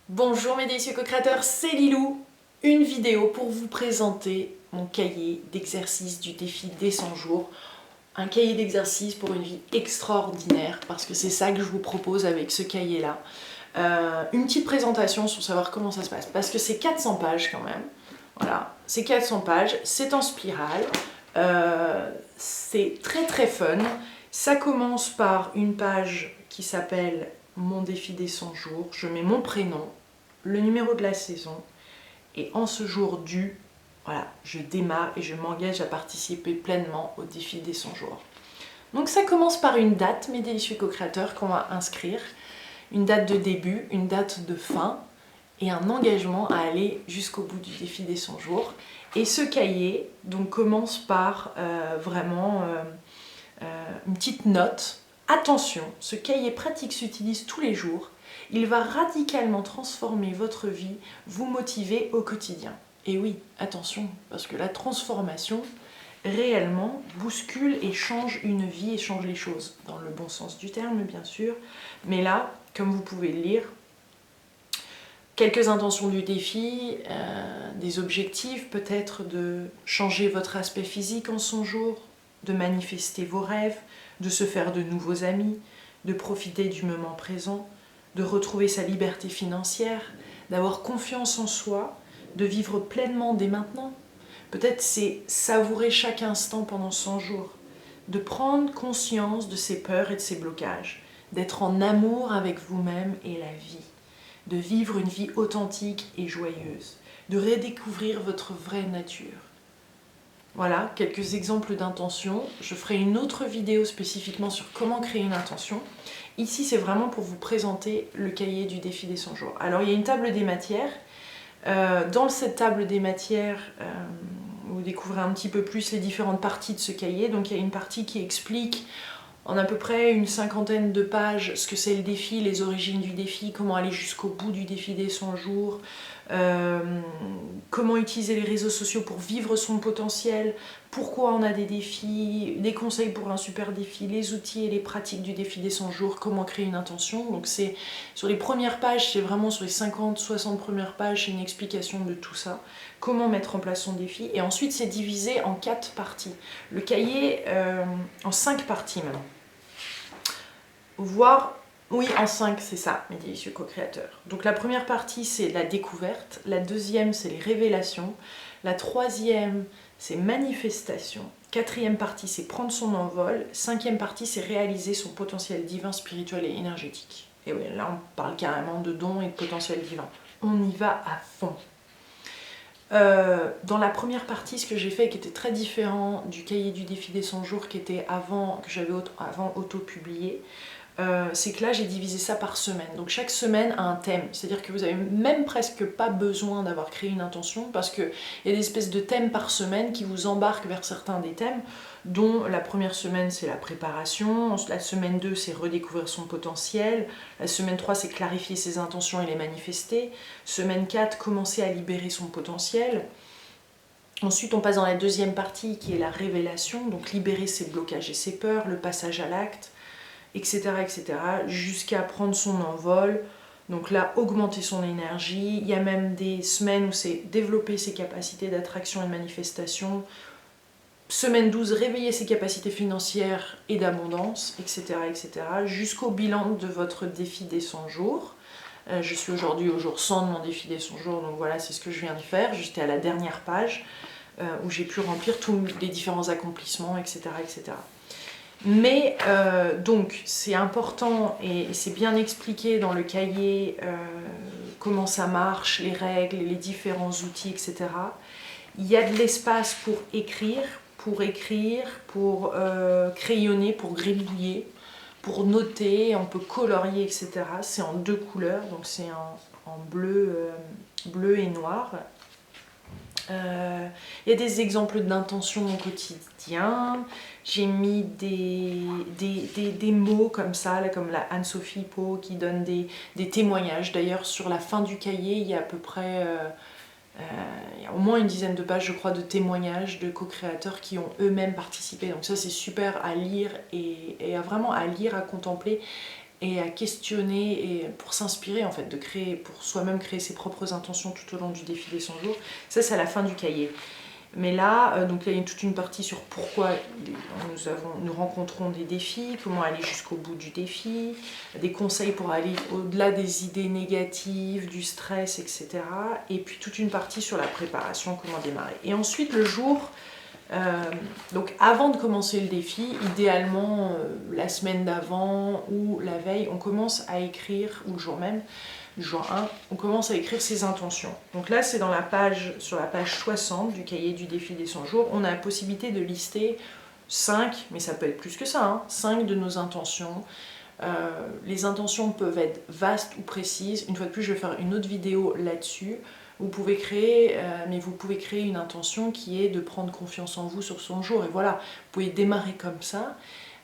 Bonjour mes délicieux co-créateurs, c'est Lilou. Une vidéo pour vous présenter mon cahier d'exercice du défi des 100 jours. Un cahier d'exercice pour une vie extraordinaire, parce que c'est ça que je vous propose avec ce cahier-là. Une petite présentation sur savoir comment ça se passe, parce que c'est 400 pages quand même. Voilà, c'est 400 pages, c'est en spirale, c'est très très fun. Ça commence par une page qui s'appelle Mon défi des 100 jours. Je mets mon prénom, le numéro de la saison, et en ce jour du, voilà, je démarre et je m'engage à participer pleinement au défi des 100 jours. Donc ça commence par une date, mes délicieux co-créateurs, qu'on va inscrire, une date de début, une date de fin, et un engagement à aller jusqu'au bout du défi des 100 jours. Et ce cahier donc, commence par une petite note. Attention, ce cahier pratique s'utilise tous les jours. Il va radicalement transformer votre vie, vous motiver au quotidien. Et oui, attention, parce que la transformation, réellement, bouscule et change une vie et change les choses. Dans le bon sens du terme, bien sûr. Mais là, comme vous pouvez le lire, quelques intentions du défi, des objectifs, peut-être de changer votre aspect physique en 100 jours, de manifester vos rêves, de se faire de nouveaux amis, de profiter du moment présent, de retrouver sa liberté financière, d'avoir confiance en soi, de vivre pleinement dès maintenant. Peut-être c'est savourer chaque instant pendant 100 jours, de prendre conscience de ses peurs et de ses blocages, d'être en amour avec vous-même et la vie, de vivre une vie authentique et joyeuse, de redécouvrir votre vraie nature. Voilà, quelques exemples d'intentions. Je ferai une autre vidéo spécifiquement sur comment créer une intention. Ici, c'est vraiment pour vous présenter le cahier du défi des 100 jours. Alors, il y a une table des matières. Dans cette table des matières, vous découvrez un petit peu plus les différentes parties de ce cahier. Donc, il y a une partie qui explique en à peu près une cinquantaine de pages ce que c'est le défi, les origines du défi, comment aller jusqu'au bout du défi des 100 jours, comment utiliser les réseaux sociaux pour vivre son potentiel, pourquoi on a des défis, des conseils pour un super défi, les outils et les pratiques du défi des 100 jours, comment créer une intention. Donc c'est sur les premières pages, c'est vraiment sur les 50-60 premières pages, c'est une explication de tout ça, comment mettre en place son défi. Et ensuite c'est divisé en 4 parties. Le cahier en 5 parties même. Voire, oui, en 5, c'est ça, mes délicieux co-créateurs. Donc la première partie, c'est la découverte. La deuxième, c'est les révélations. La troisième, c'est manifestation. Quatrième partie, c'est prendre son envol. Cinquième partie, c'est réaliser son potentiel divin, spirituel et énergétique. Et oui, là, on parle carrément de dons et de potentiel divin. On y va à fond. Dans la première partie, ce que j'ai fait qui était très différent du cahier du défi des 100 jours qui était avant, que j'avais avant auto-publié, c'est que là j'ai divisé ça par semaine. Donc chaque semaine a un thème, c'est-à-dire que vous n'avez même presque pas besoin d'avoir créé une intention parce qu'il y a des espèces de thèmes par semaine qui vous embarquent vers certains des thèmes, dont la première semaine c'est la préparation, la semaine 2 c'est redécouvrir son potentiel, la semaine 3 c'est clarifier ses intentions et les manifester, semaine 4 commencer à libérer son potentiel. Ensuite, on passe dans la deuxième partie qui est la révélation, donc libérer ses blocages et ses peurs, le passage à l'acte, etc., jusqu'à prendre son envol. Donc là, augmenter son énergie. Il y a même des semaines où c'est développer ses capacités d'attraction et de manifestation. Semaine 12, réveiller ses capacités financières et d'abondance, etc., jusqu'au bilan de votre défi des 100 jours. Je suis aujourd'hui au jour 100 de mon défi des 100 jours, donc voilà, c'est ce que je viens de faire. J'étais à la dernière page où j'ai pu remplir tous les différents accomplissements, etc., Mais donc c'est important et c'est bien expliqué dans le cahier comment ça marche, les règles, les différents outils, etc. Il y a de l'espace pour écrire, pour crayonner, pour gribouiller, pour noter, on peut colorier, etc. C'est en 2 couleurs, donc c'est en bleu, bleu et noir. Il y a des exemples d'intentions au quotidien. J'ai mis des mots comme ça, là, comme la Anne-Sophie Pau qui donne des témoignages. D'ailleurs, sur la fin du cahier, il y a à peu près il y a au moins une dizaine de pages, je crois, de témoignages de co-créateurs qui ont eux-mêmes participé. Donc ça, c'est super à lire et vraiment à lire, à contempler. et à questionner et pour s'inspirer en fait, de créer, pour soi-même créer ses propres intentions tout au long du défi des 100 jours. Ça c'est à la fin du cahier. Mais là, donc il y a toute une partie sur pourquoi nous rencontrons des défis, comment aller jusqu'au bout du défi, des conseils pour aller au-delà des idées négatives, du stress, etc. Et puis toute une partie sur la préparation, comment démarrer. Et ensuite le jour, donc avant de commencer le défi, idéalement la semaine d'avant ou la veille, on commence à écrire, ou le jour même, du jour 1, on commence à écrire ses intentions. Donc là, c'est sur la page 60 du cahier du défi des 100 jours, on a la possibilité de lister 5, mais ça peut être plus que ça, hein, 5 de nos intentions. Les intentions peuvent être vastes ou précises. Une fois de plus, je vais faire une autre vidéo là-dessus. Vous pouvez créer une intention qui est de prendre confiance en vous sur son jour. Et voilà, vous pouvez démarrer comme ça.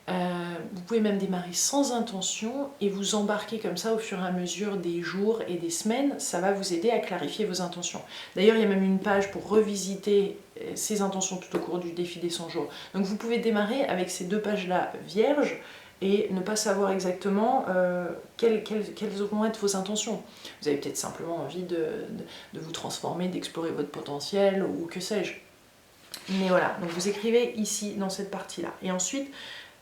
Vous pouvez même démarrer sans intention et vous embarquer comme ça au fur et à mesure des jours et des semaines. Ça va vous aider à clarifier vos intentions. D'ailleurs, il y a même une page pour revisiter ces intentions tout au cours du défi des 100 jours. Donc vous pouvez démarrer avec ces 2 pages-là vierges et ne pas savoir exactement quelles vont être vos intentions. Vous avez peut-être simplement envie de vous transformer, d'explorer votre potentiel ou que sais-je. Mais voilà, donc vous écrivez ici dans cette partie-là. Et ensuite,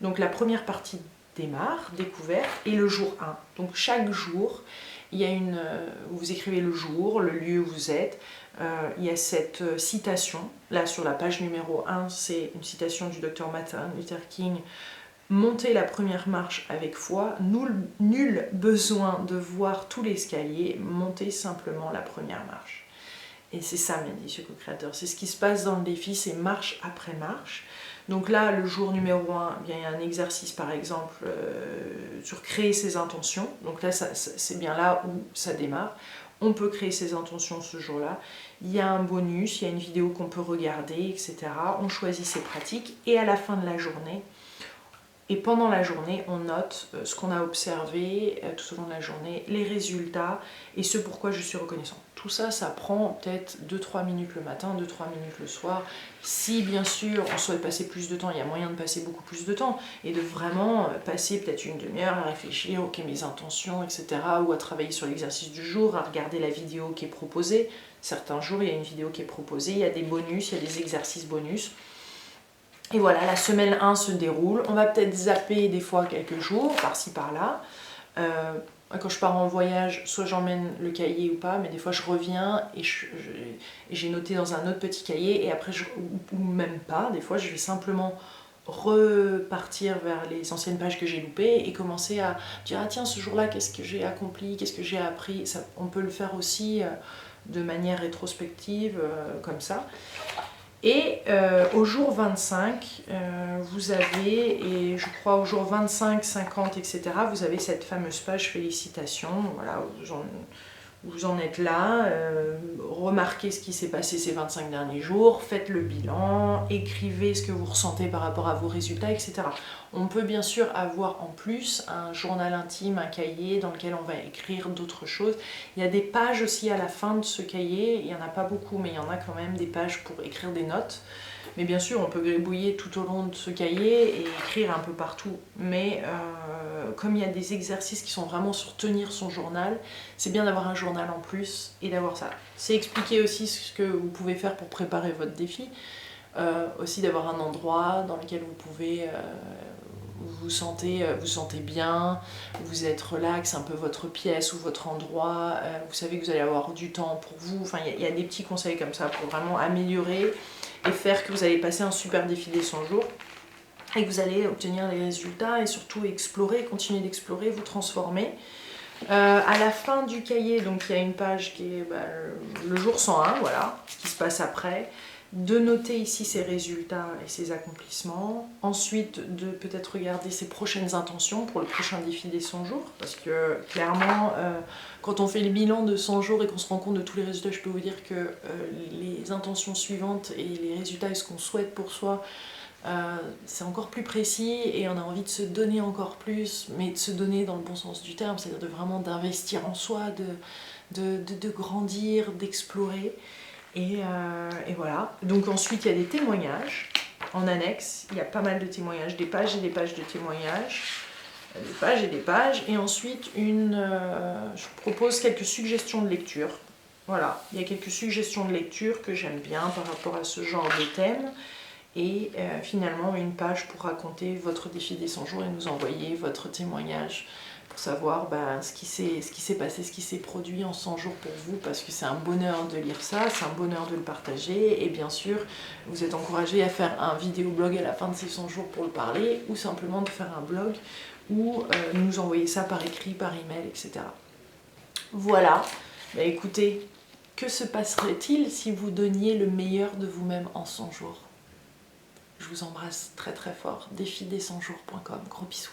donc la première partie démarre, découverte, et le jour 1. Donc chaque jour, il y a vous écrivez le jour, le lieu où vous êtes, il y a cette citation. Là sur la page numéro 1, c'est une citation du Dr Martin Luther King. Montez la première marche avec foi, nul besoin de voir tout l'escalier, montez simplement la première marche. Et c'est ça, me dit ce co-créateur, c'est ce qui se passe dans le défi, c'est marche après marche. Donc là, le jour numéro 1, il y a un exercice par exemple sur créer ses intentions. Donc là, c'est bien là où ça démarre. On peut créer ses intentions ce jour-là. Il y a un bonus, il y a une vidéo qu'on peut regarder, etc. On choisit ses pratiques et à la fin de la journée, et pendant la journée, on note ce qu'on a observé tout au long de la journée, les résultats et ce pourquoi je suis reconnaissante. Tout ça, ça prend peut-être 2-3 minutes le matin, 2-3 minutes le soir. Si bien sûr on souhaite passer plus de temps, il y a moyen de passer beaucoup plus de temps et de vraiment passer peut-être une demi-heure à réfléchir, ok mes intentions, etc. ou à travailler sur l'exercice du jour, à regarder la vidéo qui est proposée. Certains jours, il y a une vidéo qui est proposée, il y a des bonus, il y a des exercices bonus. Et voilà, la semaine 1 se déroule. On va peut-être zapper des fois quelques jours, par-ci par-là. Quand je pars en voyage, soit j'emmène le cahier ou pas, mais des fois je reviens et j'ai noté dans un autre petit cahier, et après, ou même pas, des fois je vais simplement repartir vers les anciennes pages que j'ai loupées et commencer à dire ah tiens, ce jour-là, qu'est-ce que j'ai accompli, qu'est-ce que j'ai appris. Ça, on peut le faire aussi de manière rétrospective, comme ça. Et au jour 25, vous avez, et je crois au jour 25, 50, etc., vous avez cette fameuse page félicitations, voilà, vous en êtes là, remarquez ce qui s'est passé ces 25 derniers jours, faites le bilan, écrivez ce que vous ressentez par rapport à vos résultats, etc. On peut bien sûr avoir en plus un journal intime, un cahier dans lequel on va écrire d'autres choses. Il y a des pages aussi à la fin de ce cahier, il n'y en a pas beaucoup, mais il y en a quand même des pages pour écrire des notes. Mais bien sûr, on peut gribouiller tout au long de ce cahier et écrire un peu partout. Mais comme il y a des exercices qui sont vraiment sur tenir son journal, c'est bien d'avoir un journal en plus et d'avoir ça. C'est expliquer aussi ce que vous pouvez faire pour préparer votre défi. Aussi d'avoir un endroit dans lequel vous pouvez... vous sentez bien, vous êtes relax, un peu votre pièce ou votre endroit, vous savez que vous allez avoir du temps pour vous. Enfin, il y a des petits conseils comme ça pour vraiment améliorer et faire que vous allez passer un super défi des 100 jours et que vous allez obtenir des résultats et surtout explorer, continuer d'explorer, vous transformer. À la fin du cahier, donc il y a une page qui est le jour 101, voilà, ce qui se passe après. De noter ici ses résultats et ses accomplissements. Ensuite, de peut-être regarder ses prochaines intentions pour le prochain défi des 100 jours. Parce que clairement, quand on fait le bilan de 100 jours et qu'on se rend compte de tous les résultats, je peux vous dire que les intentions suivantes et les résultats et ce qu'on souhaite pour soi, c'est encore plus précis et on a envie de se donner encore plus, mais de se donner dans le bon sens du terme, c'est-à-dire de vraiment d'investir en soi, de grandir, d'explorer. Et voilà. Donc ensuite il y a des témoignages en annexe, il y a pas mal de témoignages, des pages et des pages de témoignages. des pages et des pages. Et ensuite, je vous propose quelques suggestions de lecture. Voilà, il y a quelques suggestions de lecture que j'aime bien par rapport à ce genre de thème. Et finalement, une page pour raconter votre défi des 100 jours et nous envoyer votre témoignage pour savoir ce qui s'est passé, ce qui s'est produit en 100 jours pour vous, parce que c'est un bonheur de lire ça, c'est un bonheur de le partager, et bien sûr, vous êtes encouragé à faire un vidéo-blog à la fin de ces 100 jours pour le parler, ou simplement de faire un blog, ou nous envoyer ça par écrit, par email, etc. Voilà, écoutez, que se passerait-il si vous donniez le meilleur de vous-même en 100 jours ? Je vous embrasse très très fort, défidescenjours.com, gros bisous.